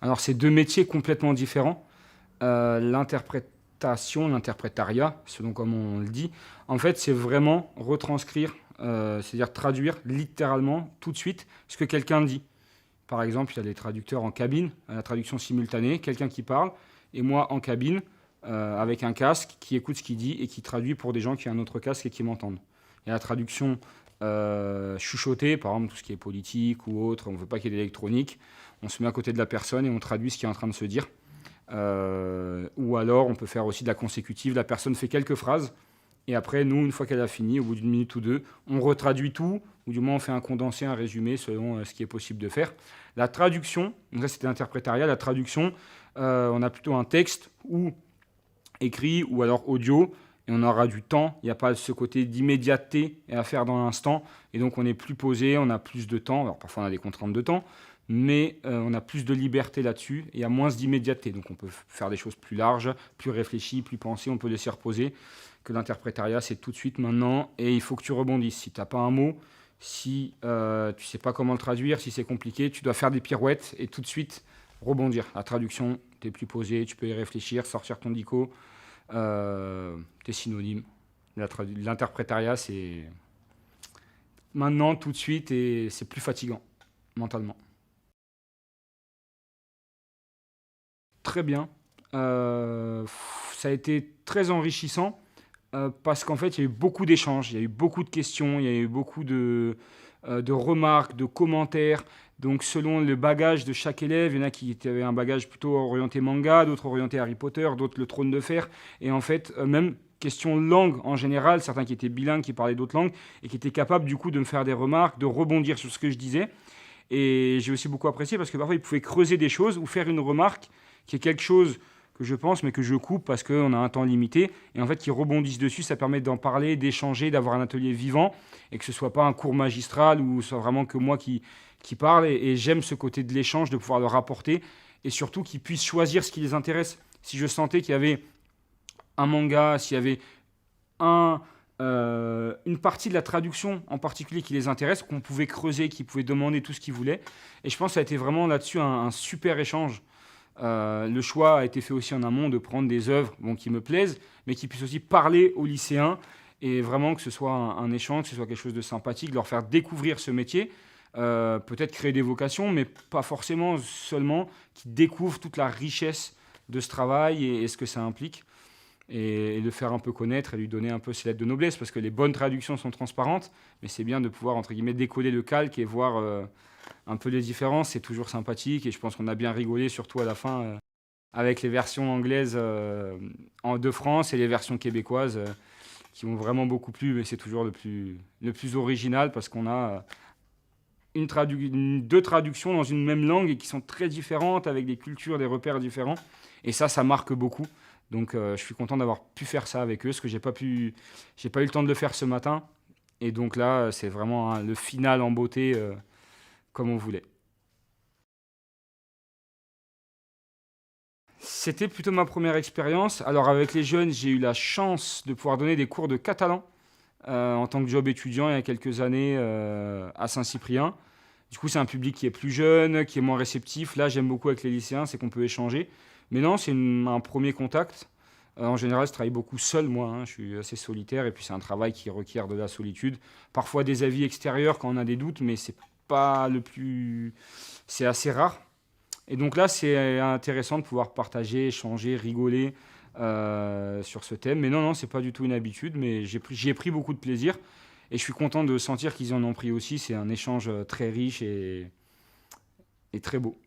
Alors, c'est 2 métiers complètement différents. L'interprétation, l'interprétariat, selon comment on le dit, en fait, c'est vraiment retranscrire, c'est-à-dire traduire littéralement, tout de suite, ce que quelqu'un dit. Par exemple, il y a des traducteurs en cabine, à la traduction simultanée, quelqu'un qui parle, et moi en cabine, avec un casque, qui écoute ce qu'il dit et qui traduit pour des gens qui ont un autre casque et qui m'entendent. Il y a la traduction chuchotée, par exemple tout ce qui est politique ou autre, on ne veut pas qu'il y ait d'électronique, on se met à côté de la personne et on traduit ce qui est en train de se dire. Ou alors on peut faire aussi de la consécutive, la personne fait quelques phrases, et après, nous, une fois qu'elle a fini, au bout d'une minute ou deux, on retraduit tout, ou du moins on fait un condensé, un résumé, selon ce qui est possible de faire. La traduction, donc ça c'était l'interprétariat, la traduction, on a plutôt un texte ou écrit ou alors audio, et on aura du temps, il n'y a pas ce côté d'immédiateté à faire dans l'instant, et donc on est plus posé, on a plus de temps, alors parfois on a des contraintes de temps, mais on a plus de liberté là-dessus, et il y a moins d'immédiateté, donc on peut faire des choses plus larges, plus réfléchies, plus pensées, on peut laisser reposer, que l'interprétariat c'est tout de suite maintenant, et il faut que tu rebondisses. Si tu n'as pas un mot, si tu ne sais pas comment le traduire, si c'est compliqué, tu dois faire des pirouettes et tout de suite rebondir. La traduction, tu es plus posé, tu peux y réfléchir, sortir ton dico, tes synonymes. L'interprétariat, c'est maintenant, tout de suite, et c'est plus fatigant mentalement. Très bien. Ça a été très enrichissant parce qu'en fait, il y a eu beaucoup d'échanges, il y a eu beaucoup de questions, il y a eu beaucoup de remarques, de commentaires. Donc, selon le bagage de chaque élève, il y en a qui avaient un bagage plutôt orienté manga, d'autres orientés Harry Potter, d'autres le Trône de Fer. Et en fait, même question de langue en général, certains qui étaient bilingues, qui parlaient d'autres langues et qui étaient capables du coup de me faire des remarques, de rebondir sur ce que je disais. Et j'ai aussi beaucoup apprécié parce que parfois, ils pouvaient creuser des choses ou faire une remarque qui est quelque chose que je pense, mais que je coupe parce qu'on a un temps limité. Et en fait, qui rebondissent dessus, ça permet d'en parler, d'échanger, d'avoir un atelier vivant et que ce ne soit pas un cours magistral ou ce soit vraiment que moi qui parle. Et j'aime ce côté de l'échange, de pouvoir leur apporter et surtout qu'ils puissent choisir ce qui les intéresse. Si je sentais qu'il y avait un manga, s'il y avait un, une partie de la traduction en particulier qui les intéresse, qu'on pouvait creuser, qu'ils pouvaient demander tout ce qu'ils voulaient. Et je pense que ça a été vraiment là-dessus un super échange. Le choix a été fait aussi en amont de prendre des œuvres bon, qui me plaisent, mais qui puissent aussi parler aux lycéens et vraiment que ce soit un échange, que ce soit quelque chose de sympathique, leur faire découvrir ce métier, peut-être créer des vocations, mais pas forcément seulement, qui découvrent toute la richesse de ce travail et ce que ça implique et le faire un peu connaître et lui donner un peu ses lettres de noblesse parce que les bonnes traductions sont transparentes, mais c'est bien de pouvoir, entre guillemets, décoller le calque et voir un peu les différences. C'est toujours sympathique et je pense qu'on a bien rigolé, surtout à la fin, avec les versions anglaises de France et les versions québécoises qui ont vraiment beaucoup plu, mais c'est toujours le plus original parce qu'on a deux traductions dans une même langue et qui sont très différentes avec des cultures, des repères différents. Et ça marque beaucoup. Donc je suis content d'avoir pu faire ça avec eux, parce que j'ai pas eu le temps de le faire ce matin. Et donc là, c'est vraiment le final en beauté, comme on voulait. C'était plutôt ma première expérience. Alors avec les jeunes, j'ai eu la chance de pouvoir donner des cours de catalan en tant que job étudiant il y a quelques années à Saint-Cyprien. Du coup, c'est un public qui est plus jeune, qui est moins réceptif. Là, j'aime beaucoup avec les lycéens, c'est qu'on peut échanger. Mais non, c'est un premier contact. En général, je travaille beaucoup seul, moi. Je suis assez solitaire et puis c'est un travail qui requiert de la solitude. Parfois des avis extérieurs quand on a des doutes, mais c'est pas le plus. C'est assez rare. Et donc là, c'est intéressant de pouvoir partager, échanger, rigoler sur ce thème. Mais non, non, c'est pas du tout une habitude, mais j'y ai pris beaucoup de plaisir. Et je suis content de sentir qu'ils en ont pris aussi. C'est un échange très riche et très beau.